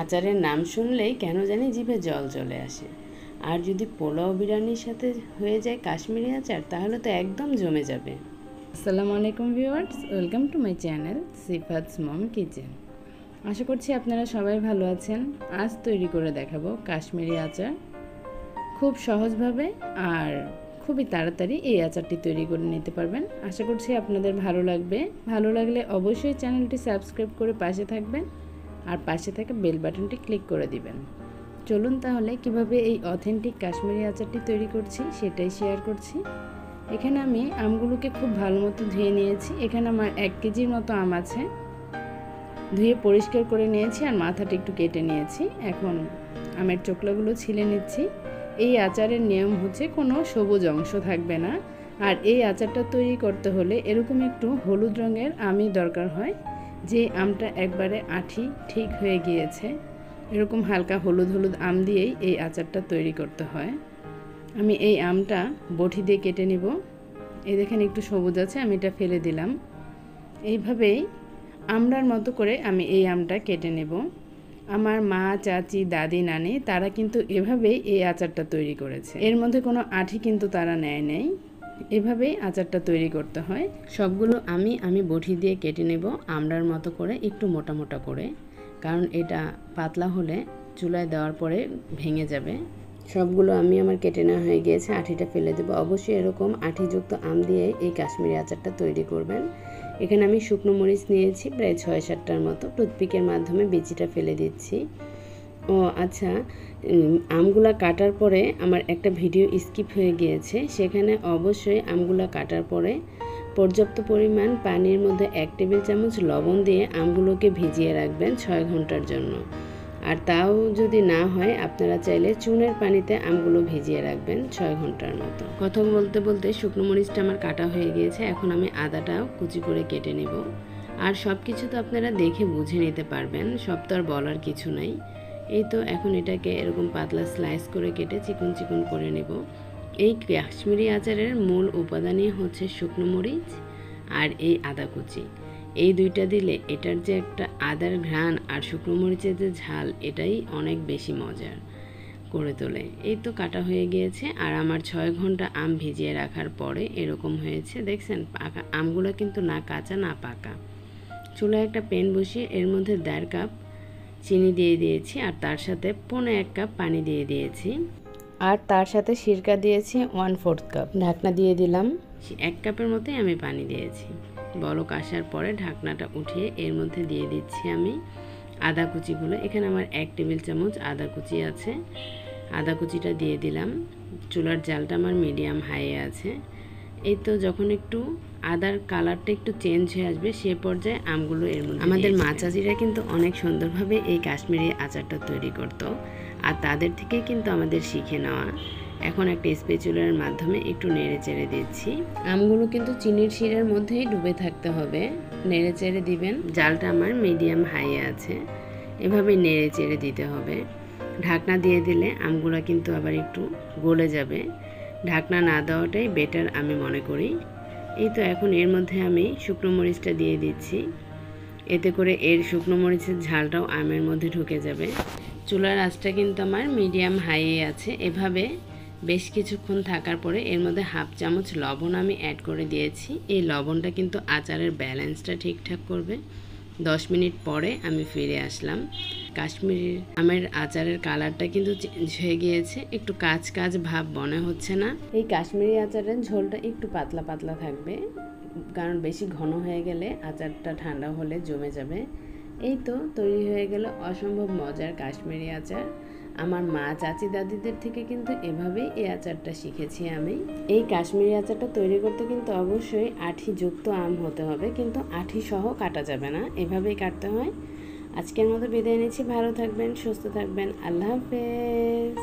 আচারের নাম শুনলেই কেন জানি জিভে জল চলে আসে। আর যদি পোলাও বিরিয়ানির সাথে হয়ে যায় কাশ্মীরি আচার, তাহলে তো একদম জমে যাবে। আসসালামু আলাইকুম viewers, welcome to my channel Sifat's mom kitchen. আশা করছি আপনারা সবাই ভালো আছেন। আজ তৈরি করে দেখাবো কাশ্মীরি আচার। খুব সহজভাবে আর খুবই তাড়াতাড়ি এই আচারটি তৈরি করে নিতে পারবেন। আশা করছি আপনাদের ভালো লাগবে। ভালো লাগলে অবশ্যই চ্যানেলটি সাবস্ক্রাইব করে পাশে থাকবেন আর পাশে থাকা বেল বাটনটি ক্লিক করে দিবেন। চলুন তাহলে কিভাবে এই অথেন্টিক কাশ্মীরি আচারটি তৈরি করছি সেটাই শেয়ার করছি। এখানে আমি আমগুলোকে খুব ভালো মতো ধুয়ে নিয়েছি। এখানে আমার 1 কেজির মতো আম আছে। ধুয়ে পরিষ্কার করে নিয়েছি আর মাথাটা একটু কেটে নিয়েছি। এখন আমের চোকলাগুলো ছিলে নিচ্ছি। এই আচারের নিয়ম হচ্ছে কোনো সবুজ অংশ থাকবে না। আর এই আচারটা তৈরি করতে হলে এরকম একটু হলুদ রঙের আমই দরকার হয়, যে আমটা একবারে আঠি ঠিক হয়ে গিয়েছে। এরকম হালকা হলুদ হলুদ আম দিয়েই এই আচারটা তৈরি করতে হয়। আমি এই আমটা বটি দিয়ে কেটে নিব। এই দেখেন একটু সবুজ আছে, আমি এটা ফেলে দিলাম। এইভাবেই আমড়ার মতো করে আমি এই আমটা কেটে নেব। আমার মা, চাচি, দাদি, নানি তারা কিন্তু এভাবেই এই আচারটা তৈরি করেছে। এর মধ্যে কোনো আঠি কিন্তু তারা নেয় নেই। এভাবেই আচারটা তৈরি করতে হয়। সবগুলো আমি বটি দিয়ে কেটে নেব আমড়ার মতো করে, একটু মোটা মোটা করে, কারণ এটা পাতলা হলে চুলায় দেওয়ার পরে ভেঙে যাবে। সবগুলো আমার কেটে নেওয়া হয়ে গিয়েছে, আঠিটা ফেলে দেবো। অবশ্যই এরকম আঠিযুক্ত আম দিয়ে এই কাশ্মীরি আচারটা তৈরি করবেন। এখানে আমি শুকনো মরিচ নিয়েছি প্রায় 6-7টার মতো। টুথপিকের মাধ্যমে বিচিটা ফেলে দিচ্ছি। ও আচ্ছা, আমগুলা কাটার পরে আমার একটা ভিডিও স্কিপ হয়ে গিয়েছে। সেখানে অবশ্যই আমগুলা কাটার পরে পর্যাপ্ত পরিমাণ পানির মধ্যে 1 টেবিল চামচ লবণ দিয়ে আমগুলোকে ভিজিয়ে রাখবেন 6 ঘন্টার জন্য। আর তাও যদি না হয়, আপনারা চাইলে চুনের পানিতে আমগুলো ভিজিয়ে রাখবেন 6 ঘন্টার মতো। কথা বলতে বলতে শুকনো মরিচটা আমার কাটা হয়ে গিয়েছে। এখন আমি আদাটাও কুচি করে কেটে নেব। আর সব কিছু তো আপনারা দেখে বুঝে নিতে পারবেন, সব তো আর বলার কিছু নাই। এই তো এখন এটাকে এরকম পাতলা স্লাইস করে কেটে চিকন চিকন করে নেব। এই কাশ্মীরি আচারের মূল উপাদানই হচ্ছে শুকনো মরিচ আর এই আদা কুচি। এই দুইটা দিলে এটার যে একটা আদার ঘ্রাণ আর শুকনো মরিচের যে ঝাল, এটাই অনেক বেশি মজার করে তোলে। এই তো কাটা হয়ে গিয়েছে। আর আমার 6 ঘন্টা আম ভিজিয়ে রাখার পরে এরকম হয়েছে। দেখছেন, পাকা আমগুলো কিন্তু না কাঁচা না পাকা। চুলায় একটা প্যান বসিয়ে এর মধ্যে 1.5 কাপ চিনি দিয়ে দিয়েছি আর তার সাথে 1.25 কাপ পানি দিয়ে দিয়েছি। আর তার সাথে সিরকা দিয়েছি 1/4 কাপ। ঢাকনা দিয়ে দিলাম। 1 কাপের মতোই আমি পানি দিয়েছি। বলক আসার পরে ঢাকনাটা উঠিয়ে এর মধ্যে দিয়ে দিচ্ছি আমি আদা কুচিগুলো। এখানে আমার 1 টেবিল চামচ আদা কুচি আছে। আদা কুচিটা দিয়ে দিলাম। চুলার জালটা আমার মিডিয়াম হাইয়ে আছে। এই তো যখন একটু আদার কালারটা একটু চেঞ্জ হয়ে আসবে, সে পর্যায়ে আমগুলো এর মধ্যে। আমাদের মা চাচিরা কিন্তু অনেক সুন্দরভাবে এই কাশ্মীরি আচারটা তৈরি করতো, আর তাদের থেকেই কিন্তু আমাদের শিখে নেওয়া। এখন একটা স্প্যাচুলার মাধ্যমে একটু নেড়ে চেড়ে দিচ্ছি। আমগুলো কিন্তু চিনির শিরার মধ্যেই ডুবে থাকতে হবে, নেড়ে চেড়ে দিবেন। জালটা আমার মিডিয়াম হাইয়ে আছে, এভাবে নেড়ে চেড়ে দিতে হবে। ঢাকনা দিয়ে দিলে আমগুলো কিন্তু আবার একটু গলে যাবে। ঢাকনা না দেওয়াটাই বেটার আমি মনে করি। এই তো এখন এর মধ্যে আমি শুকনো মরিচটা দিয়ে দিচ্ছি। এতে করে এর শুকনো মরিচের ঝালটাও আমের মধ্যে ঢুকে যাবে। চুলার আঁচটা কিন্তু আমার মিডিয়াম হাইয়ে আছে। এভাবে বেশ কিছুক্ষণ থাকার পরে এর মধ্যে 1/2 চামচ লবণ আমি অ্যাড করে দিয়েছি। এই লবণটা কিন্তু আচারের ব্যালেন্সটা ঠিকঠাক করবে। 10 মিনিট পরে আমি ফিরে আসলাম। কাশ্মীরি আমের আচারের কালারটা কিন্তু চেঞ্জ হয়ে গিয়েছে, একটু কাঁচ কাঁচ ভাব মনে হচ্ছে না। এই কাশ্মীরি আচারের ঝোলটা একটু পাতলা পাতলা থাকবে, কারণ বেশি ঘন হয়ে গেলে আচারটা ঠান্ডা হলে জমে যাবে। এই তো তৈরি হয়ে গেল অসম্ভব মজার কাশ্মীরি আচার। আমার মা, চাচি, দাদিদের থেকে কিন্তু এভাবেই এই আচারটা শিখেছি আমি। এই কাশ্মীরি আচারটা তৈরি করতে কিন্তু অবশ্যই আঠিযুক্ত আম হতে হবে, কিন্তু আঠি সহ কাটা যাবে না, এভাবেই কাটতে হয়। আজকের মতো বিদায় নিচ্ছি। ভালো থাকবেন, সুস্থ থাকবেন। আল্লাহ হাফেজ।